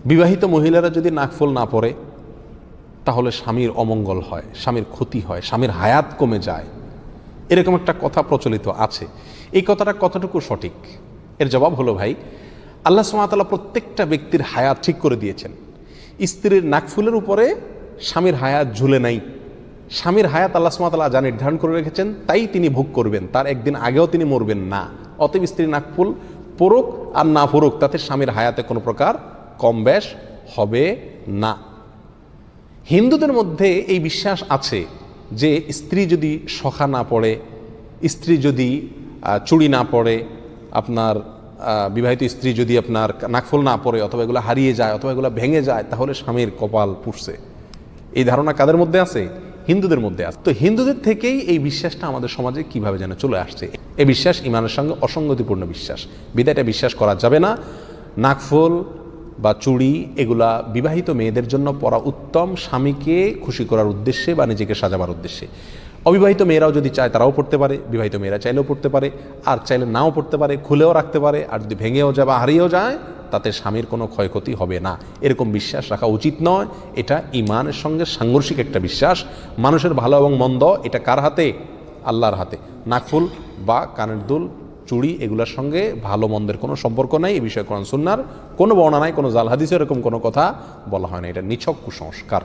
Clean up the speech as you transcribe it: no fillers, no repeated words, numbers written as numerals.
বিবাহিত মহিলারা যদি নাকফুল না পরে তাহলে স্বামীর অমঙ্গল হয়, স্বামীর ক্ষতি হয়, স্বামীর হায়াত কমে যায়, এরকম একটা কথা প্রচলিত আছে। এই কথাটা কতটুকু সঠিক? এর জবাব হলো, ভাই, আল্লাহ সুবহানাহু ওয়া তাআলা প্রত্যেকটা ব্যক্তির হায়াত ঠিক করে দিয়েছেন। স্ত্রীর নাকফুলের উপরে স্বামীর হায়াত ঝুলে নাই। স্বামীর হায়াত আল্লাহ সুবহানাহু ওয়া তাআলা যা নির্ধারণ করে রেখেছেন তাই তিনি ভোগ করবেন, তার একদিন আগেও তিনি মরবেন না। অতএব স্ত্রী নাকফুল পড়ুক আর না পড়ুক, তাতে স্বামীর হায়াতে কোনো প্রকার কম বেশ হবে না। হিন্দুদের মধ্যে এই বিশ্বাস আছে যে স্ত্রী যদি শখা না পড়ে, স্ত্রী যদি চুড়ি না পড়ে, আপনার বিবাহিত স্ত্রী যদি আপনার নাকফুল না পড়ে, অথবা এগুলো হারিয়ে যায়, অথবা এগুলো ভেঙে যায়, তাহলে স্বামীর কপাল পুড়ছে। এই ধারণা কাদের মধ্যে আছে? হিন্দুদের মধ্যে আছে। তো হিন্দুদের থেকেই এই বিশ্বাসটা আমাদের সমাজে কিভাবে যেন চলে আসছে। এই বিশ্বাস ইমানের সঙ্গে অসঙ্গতিপূর্ণ বিশ্বাস, বিধায় এটা বিশ্বাস করা যাবে না। নাকফুল বা চুড়ি এগুলা বিবাহিত মেয়েদের জন্য পরা উত্তম, স্বামীকে খুশি করার উদ্দেশ্যে বা নিজেকে সাজাবার উদ্দেশ্যে। অবিবাহিত মেয়েরাও যদি চায় তারাও পড়তে পারে, বিবাহিত মেয়েরা চাইলেও পড়তে পারে, আর চাইলে নাও পড়তে পারে, খুলেও রাখতে পারে। আর যদি ভেঙেও যায় বা হারিয়েও যায় তাতে স্বামীর কোনো ক্ষয়ক্ষতি হবে না, এরকম বিশ্বাস রাখা উচিত নয়। এটা ইমানের সঙ্গে সাংঘর্ষিক একটা বিশ্বাস। মানুষের ভালো এবং মন্দ এটা কার হাতে? আল্লাহর হাতে। নাকফুল বা কানের দুল, চুড়ি এগুলোর সঙ্গে ভালো মন্দের কোনো সম্পর্ক নাই। এই বিষয়ে কোরআন সুন্নাহর কোনো বর্ণনা নাই, কোনো জাল হাদিসে এরকম কোনো কথা বলা হয় না। এটা নিছক কুসংস্কার।